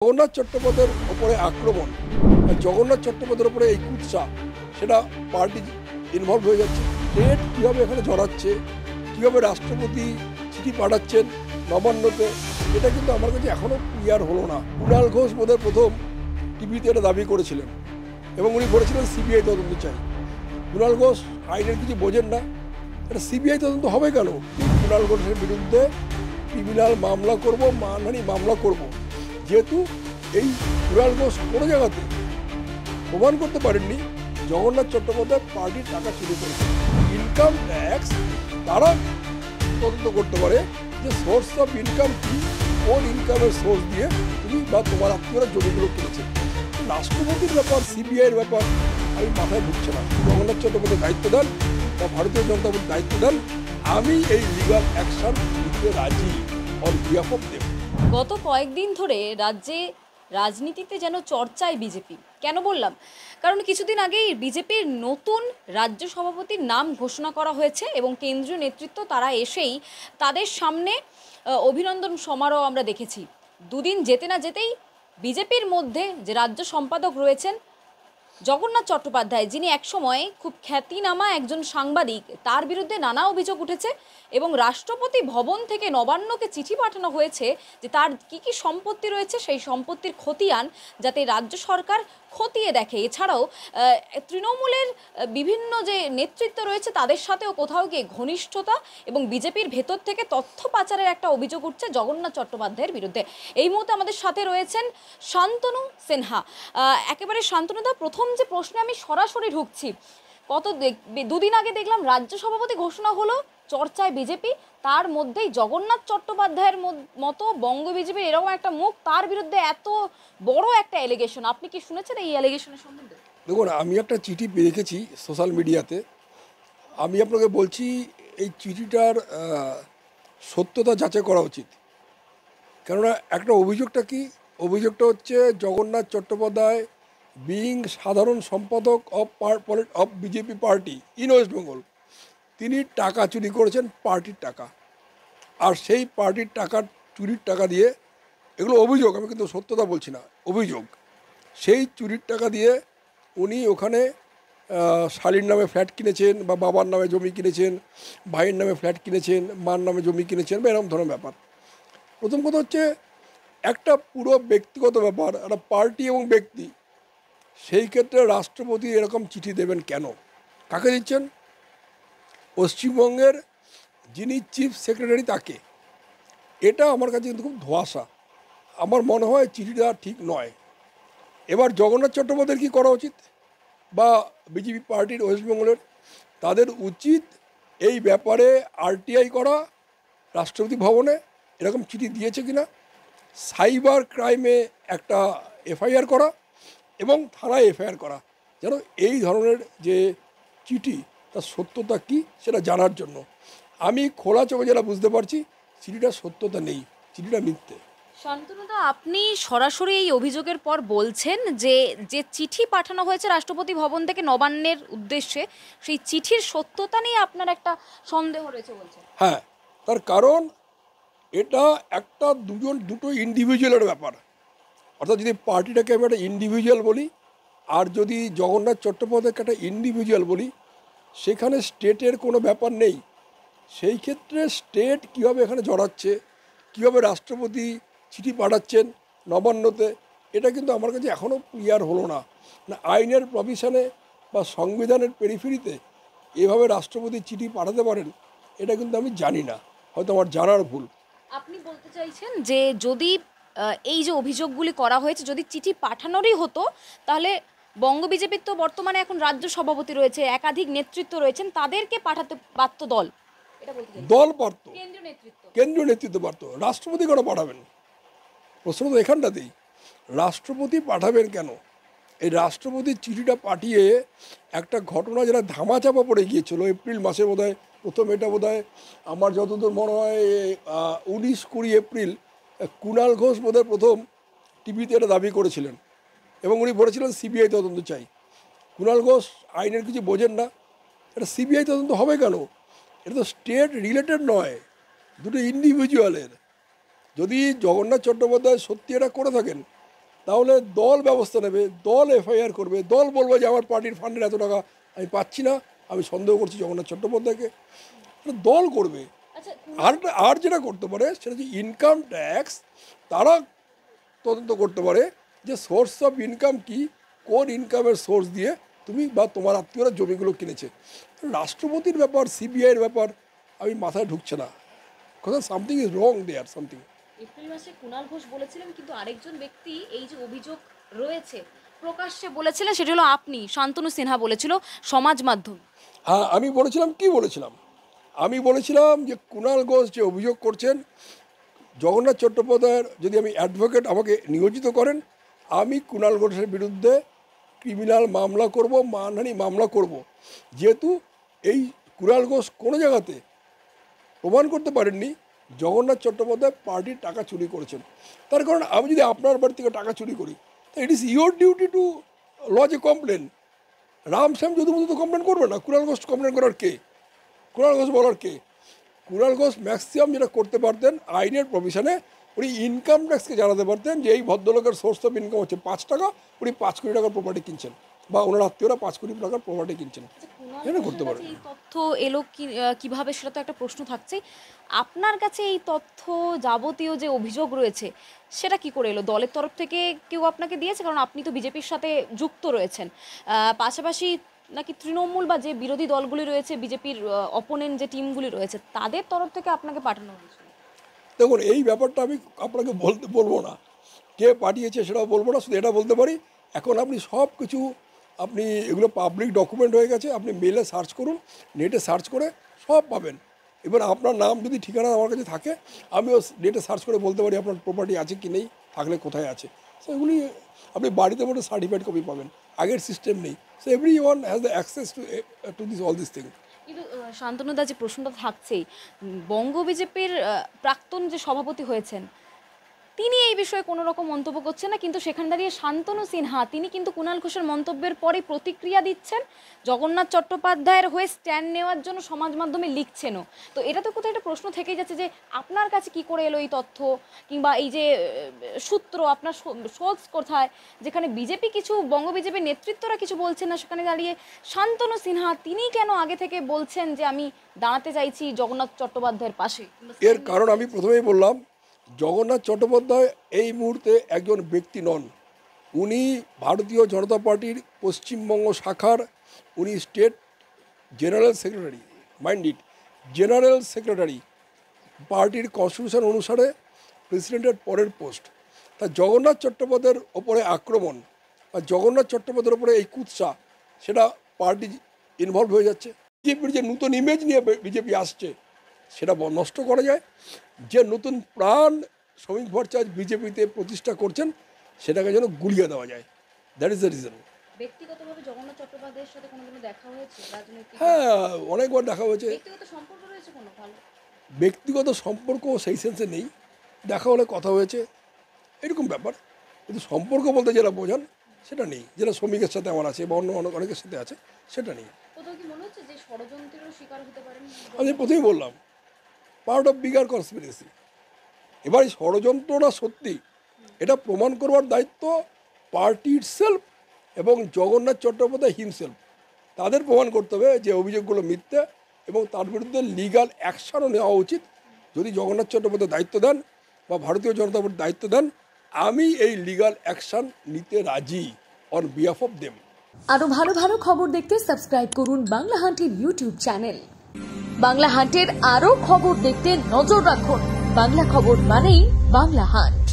জগন্নাথ চট্টোপাধ্যায়ের ওপরে আক্রমণ আর জগন্নাথ চট্টোপাধ্যায়ের ওপরে এই কুৎসা সেটা পার্টি ইনভলভ হয়ে যাচ্ছে। স্টেট কীভাবে এখানে জড়াচ্ছে, কীভাবে রাষ্ট্রপতি চিঠি পাঠাচ্ছেন নবান্নতে, এটা কিন্তু আমার কাছে এখনও ক্লিয়ার হলো না। কুণাল ঘোষ বোধহয় প্রথম টিভিতে এটা দাবি করেছিলেন এবং উনি বলেছিলেন সিবিআই তদন্ত চাই। কুণাল ঘোষ আইনের কিছু বোঝেন না, এটা সিবিআই তদন্ত হবে কেন? কুণাল ঘোষের বিরুদ্ধে ক্রিমিনাল মামলা করব, মানহানি মামলা করব, যেহেতু এই কুণাল ঘোষ কোনো জায়গাতে প্রমাণ করতে পারেননি জগন্নাথ চট্টোপাধ্যায় পার্টির টাকা চুরি করেছে। ইনকাম ট্যাক্স তারা তদন্ত করতে পারে যে সোর্স অফ ইনকাম কি, কোন ইনকামের সোর্স দিয়ে তুমি বা তোমার আত্মীয়রা জমিগুলো কিনেছে। রাষ্ট্রপতির ব্যাপার, সিবিআইয়ের ব্যাপার আমি মাথায় ঢুকছে না। জগন্নাথ চট্টোপাধ্যায় দায়িত্ব দেন বা ভারতীয় জনতা পার্টির দায়িত্ব দেন, আমি এই লিগাল অ্যাকশন নিতে রাজি অন বিহাফ অফ দেম। গত কয়েকদিন ধরে রাজ্যে রাজনীতিতে যেন চর্চায় বিজেপি। কেন বললাম? কারণ কিছুদিন আগেই বিজেপির নতুন রাজ্য সভাপতির নাম ঘোষণা করা হয়েছে এবং কেন্দ্রীয় নেতৃত্ব তারা এসেই তাদের সামনে অভিনন্দন সমারোহ আমরা দেখেছি। দুদিন যেতে না যেতেই বিজেপির মধ্যে যে রাজ্য সম্পাদক রয়েছেন জগন্নাথ চট্টোপাধ্যায়, যিনি একসময় খুব খ্যাতিনামা একজন সাংবাদিক, তার বিরুদ্ধে নানা অভিযোগ উঠেছে এবং রাষ্ট্রপতি ভবন থেকে নবান্নকে চিঠি পাঠানো হয়েছে যে তার কি কি সম্পত্তি রয়েছে সেই সম্পত্তির খতিয়ান যাতে রাজ্য সরকার খতিয়ে দেখে। এছাড়াও তৃণমূলের বিভিন্ন যে নেতৃত্ব রয়েছে তাদের সাথেও কোথাও গিয়ে ঘনিষ্ঠতা এবং বিজেপির ভেতর থেকে তথ্য পাচারের একটা অভিযোগ উঠছে জগন্নাথ চট্টোপাধ্যায়ের বিরুদ্ধে। এই মুহূর্তে আমাদের সাথে রয়েছেন শান্তনু সিনহা। একেবারে শান্তনুদা, প্রথম যে প্রশ্নে আমি সরাসরি ঢুকছি, দুদিন আগে দেখলাম রাজ্য সভাপতি ঘোষণা হলো, চর্চায় বিজেপি, তার মধ্যেই জগন্নাথ চট্টোপাধ্যায়ের মতো বঙ্গ বিজেপির এরকম একটা মুখ, তার বিরুদ্ধে এত বড় একটা অ্যালিগেশন। আপনি কি শুনেছেন এই অ্যালিগেশনের সম্বন্ধে? দেখুন, আমি একটা চিঠি রেখেছি সোশ্যাল মিডিয়াতে। আমি আপনাকে বলছি এই চিঠিটার সত্যতা যাচাই করা উচিত। কেননা একটা অভিযোগটা কি, অভিযোগটা হচ্ছে জগন্নাথ চট্টোপাধ্যায় বিইং সাধারণ সম্পাদক of BJP party in West Bengal, তিনি টাকা চুরি করেছেন, পার্টির টাকা। আর সেই পার্টির টাকার চুরির টাকা দিয়ে, এগুলো অভিযোগ, আমি কিন্তু সত্যতা বলছি না, অভিযোগ, সেই চুরির টাকা দিয়ে উনি ওখানে শালীর নামে ফ্ল্যাট কিনেছেন বা বাবার নামে জমি কিনেছেন, ভাইয়ের নামে ফ্ল্যাট কিনেছেন, মার নামে জমি কিনেছেন বা এরকম ধরনের ব্যাপার। প্রথম কথা হচ্ছে একটা পুরো ব্যক্তিগত ব্যাপার, একটা পার্টি এবং ব্যক্তি, সেই ক্ষেত্রে রাষ্ট্রপতি এরকম চিঠি দেবেন কেন? কাকে দিচ্ছেন? পশ্চিমবঙ্গের যিনি চিফ সেক্রেটারি তাকে। এটা আমার কাছে কিন্তু খুব ধোঁয়াশা। আমার মনে হয় চিঠিটা ঠিক নয়। এবার জগন্নাথ চট্টোপাধ্যায়ের কী করা উচিত বা বিজেপি পার্টির ওয়েস্ট বেঙ্গলের, তাদের উচিত এই ব্যাপারে আরটিআই করা, রাষ্ট্রপতি ভবনে এরকম চিঠি দিয়েছে কিনা, সাইবার ক্রাইমে একটা এফআইআর করা এবং থানায় এফআইআর করা, যেন এই ধরনের যে চিঠি তার সত্যতা কী সেটা জানার জন্য। আমি খোলা চোখে যেটা বুঝতে পারছি চিঠিটার সত্যতা নেই, চিঠিটা মিথ্যে। শান্তনুদা, আপনি সরাসরি এই অভিযোগের পর বলছেন যে যে চিঠি পাঠানো হয়েছে রাষ্ট্রপতি ভবন থেকে নবান্নের উদ্দেশ্যে, সেই চিঠির সত্যতা নিয়ে আপনার একটা সন্দেহ রয়েছে বলছেন? হ্যাঁ, তার কারণ এটা একটা দুটো ইন্ডিভিজুয়ালের ব্যাপার। অর্থাৎ যদি পার্টিটাকে আমি একটা ইন্ডিভিজুয়াল বলি আর যদি জগন্নাথ চট্টোপাধ্যায়কে একটা ইন্ডিভিজুয়াল বলি, সেখানে স্টেটের কোনো ব্যাপার নেই। সেই ক্ষেত্রে স্টেট কীভাবে এখানে জড়াচ্ছে, কীভাবে রাষ্ট্রপতি চিঠি পাঠাচ্ছেন নবান্নতে, এটা কিন্তু আমার কাছে এখনও ক্লিয়ার হলো না। আইনের প্রভিশনে বা সংবিধানের পেরিফেরিতে এভাবে রাষ্ট্রপতি চিঠি পাঠাতে পারেন, এটা কিন্তু আমি জানি না, হয়তো আমার জানার ভুল। আপনি বলতে চাইছেন যে যদি এই যে অভিযোগগুলি করা হয়েছে যদি চিঠি পাঠানোরই হতো, তাহলে বঙ্গ বিজেপির তো বর্তমানে এখন রাজ্য সভাপতি রয়েছে, একাধিক নেতৃত্ব রয়েছেন, তাদেরকে পাঠাতে পারত দল। এটা বলতে চাইছেন? দল পারত, কেন্দ্রীয় নেতৃত্ব পারত, রাষ্ট্রপতি কেন পাঠাবেন? প্রশ্ন তো এখানটাতেই, রাষ্ট্রপতি পাঠাবেন কেন? এই রাষ্ট্রপতির চিঠিটা পাঠিয়ে একটা ঘটনা যেটা ধামাচাপা পড়ে গিয়েছিল এপ্রিল মাসে, বোধহয় প্রথম, এটা বোধহয় আমার যতদূর মনে হয় 19-20 এপ্রিল, কুণাল ঘোষ বোধহয় প্রথম টিভিতে এটা দাবি করেছিলেন এবং উনি বলেছিলেন সিবিআই তদন্ত চাই। কুণাল ঘোষ আইনের কিছু বোঝেন না, এটা সিবিআই তদন্ত হবে কেন? এটা তো স্টেট রিলেটেড নয়, দুটো ইন্ডিভিজুয়ালের। যদি জগন্নাথ চট্টোপাধ্যায় সত্যি এটা করে থাকেন, তাহলে দল ব্যবস্থা নেবে, দল এফআইআর করবে, দল বলবে যে আমার পার্টির ফান্ডের এত টাকা আমি পাচ্ছি না, আমি সন্দেহ করছি জগন্নাথ চট্টোপাধ্যায়কে, দল করবে। আর যেটা করতে পারে সেটা হচ্ছে ইনকাম ট্যাক্স, তারা তদন্ত করতে পারে যে সোর্স অফ ইনকাম কি, কোন ইনকামের সোর্স দিয়ে তুমি বা তোমার আত্মীয়রা জমিগুলো কিনেছে। রাষ্ট্রপতির ব্যাপার, সিবিআইয়ের ব্যাপার আমি মাথায় ঢুকছে না, কোথাও something is wrong there something. April মাসে কুণাল ঘোষ বলেছিলেন, কিন্তু আরেকজন ব্যক্তি এই যে অভিযোগ রয়েছে প্রকাশ্যে বলেছিলেন, সেটা হলো আপনি, শান্তনু সিনহা বলেছিল সমাজ মাধ্যম। হ্যাঁ, আমি বলেছিলাম, কি বলেছিলাম, আমি বলেছিলাম যে কুণাল ঘোষ যে অভিযোগ করছেন জগন্নাথ চট্টোপাধ্যায়ের, যদি আমি অ্যাডভোকেট আমাকে নিয়োজিত করেন, আমি কুণাল ঘোষের বিরুদ্ধে ক্রিমিনাল মামলা করব, মানহানি মামলা করব, যেহেতু এই কুণাল ঘোষ কোনো জায়গাতে প্রমাণ করতে পারেননি জগন্নাথ চট্টোপাধ্যায় পার্টির টাকা চুরি করেছেন। তার কারণ আমি যদি আপনার বাড়ি থেকে টাকা চুরি করি, তো it is your duty to lodge a complaint. Ram Shyam Jadu Madhu তো কমপ্লেন করবে না, কুণাল ঘোষ কমপ্লেন করার কে, কুণাল ঘোষ বলার কে? কুণাল ঘোষ ম্যাক্সিমাম যেটা করতে পারতেন আইনের প্রভিশনে, উনি ইনকাম ট্যাক্সকে জানাতে পারতেন যে এই ভদ্রলোকের সোর্স অফ ইনকাম হচ্ছে 5 টাকা, উনি 5 কোটি টাকার প্রপার্টি কিনছেন, বা ওনার আত্মীয়রা 5 কোটি টাকার প্রপার্টি কিনছেন, এটা করতে পারেন। এই তথ্য এলো কিভাবে, সেটা তো একটা প্রশ্ন থাকছে। আপনার কাছে এই তথ্য, যাবতীয় যে অভিযোগ রয়েছে, সেটা কি করে এলো? দলের তরফ থেকে কেউ আপনাকে দিয়েছে? কারণ আপনি তো বিজেপির সাথে যুক্ত রয়েছেন, পাশাপাশি নাকি তৃণমূল বা যে বিরোধী দলগুলি রয়েছে, বিজেপির অপোনেন্ট যে টিমগুলি রয়েছে, তাদের তরফ থেকে আপনাকে পাঠানো হয়েছিল? দেখুন, এই ব্যাপারটা আমি আপনাকে বলবো না, কে পাঠিয়েছে সেটাও বলবো না, শুধু এটা বলতে পারি এখন আপনি সব কিছু, আপনি এগুলো পাবলিক ডকুমেন্ট হয়ে গেছে, আপনি মেলে সার্চ করুন, নেটে সার্চ করে সব পাবেন। এবার আপনার নাম যদি ঠিকানা আমার কাছে থাকে, আমিও নেটে সার্চ করে বলতে পারি আপনার প্রপার্টি আছে কি নেই, থাকলে কোথায় আছে। সেগুলি আপনি বাড়িতে বসে সার্টিফাইড কপি পাবেন, আগের সিস্টেম নেই। So every one has the access to this all this thing. কিন্তু শান্তনুদা, যে প্রশ্নটা থাকছেই, বঙ্গ বিজেপির প্রাক্তন যে সভাপতি হয়েছেন, তিনি এই বিষয়ে কোনো রকম মন্তব্য করছেন না, কিন্তু সেখানে দাঁড়িয়ে শান্তনু সিনহা তিনি কিন্তু কুণাল ঘোষের মন্তব্যের পরে প্রতিক্রিয়া দিচ্ছেন, জগন্নাথ চট্টোপাধ্যায়ের হয়ে স্ট্যান্ড নেওয়ার জন্য সমাজ মাধ্যমে লিখছেনও। তো এটা তো কোথাও একটা প্রশ্ন থেকেই যাচ্ছে যে আপনার কাছে কি করে এলো এই তথ্য, কিংবা এই যে সূত্র, আপনার সোর্স কোথায়, যেখানে বিজেপি কিছু, বঙ্গ বিজেপির নেতৃত্বরা কিছু বলছেন না, সেখানে দাঁড়িয়ে শান্তনু সিনহা তিনি কেন আগে থেকে বলছেন যে আমি দাঁড়াতে চাইছি জগন্নাথ চট্টোপাধ্যায়ের পাশে? এর কারণ আমি প্রথমেই বললাম, জগন্নাথ চট্টোপাধ্যায় এই মুহূর্তে একজন ব্যক্তি নন, উনি ভারতীয় জনতা পার্টির পশ্চিমবঙ্গ শাখার উনি state general secretary, mind it, general secretary, পার্টির কনস্টিটিউশন অনুসারে প্রেসিডেন্টের পরের পোস্ট। তা জগন্নাথ চট্টোপাধ্যায়ের ওপরে আক্রমণ বা জগন্নাথ চট্টোপাধ্যায়ের ওপরে এই কুৎসা, সেটা পার্টি ইনভলভ হয়ে যাচ্ছে। বিজেপির যে নতুন ইমেজ নিয়ে বিজেপি আসছে, সেটা নষ্ট করা যায়। যে নতুন প্রাণ শ্রমিক ভট্টাচার্য বিজেপিতে প্রতিষ্ঠা করছেন, সেটাকে যেন গুলিয়ে দেওয়া যায়, দ্যাট ইজ দ্য রিজন। ব্যক্তিগতভাবে জগন্নাথ চট্টোপাধ্যায়ের সাথে কোনোদিনও দেখা হয়েছে? রাজনৈতিক, হ্যাঁ, অনেকবার দেখা হয়েছে। ব্যক্তিগত সম্পর্ক রয়েছে কোনো? ভালো ব্যক্তিগত সম্পর্ক সেই সেন্সে নেই, দেখা হলে কথা হয়েছে, এরকম ব্যাপার। কিন্তু সম্পর্ক বলতে যেটা বোঝান সেটা নেই, যেটা শ্রমিকের সাথে আমার আছে বা অন্য অনেকের সাথে আছে, সেটা নেই। কোথাও কি মনে হচ্ছে যে ষড়যন্ত্রেরও শিকার হতে পারেন? আমি প্রথমেই বললাম, পার্ট অফ বিগার কনস্পিরেসি। এবার এই ষড়যন্ত্রটা সত্যি, এটা প্রমাণ করবার দায়িত্ব পার্টি ইটসেলফ এবং জগন্নাথ চট্টোপাধ্যায় হিমসেলফ। তাদের প্রমাণ করতে হবে যে অভিযোগগুলো মিথ্যে, এবং তার বিরুদ্ধে লিগাল অ্যাকশনও নেওয়া উচিত। যদি জগন্নাথ চট্টোপাধ্যায় দায়িত্ব দেন বা ভারতীয় জনতা পার্টি দায়িত্ব দেন, আমি এই লিগাল অ্যাকশন নিতে রাজি অন বিহাফ অফ দেম। আরো ভালো ভালো খবর দেখতে সাবস্ক্রাইব করুন বাংলা হান্টের ইউটিউব চ্যানেল। বাংলা হান্টের আরো খবর দেখতে নজর রাখুন। বাংলা খবর মানেই বাংলা হান্ট।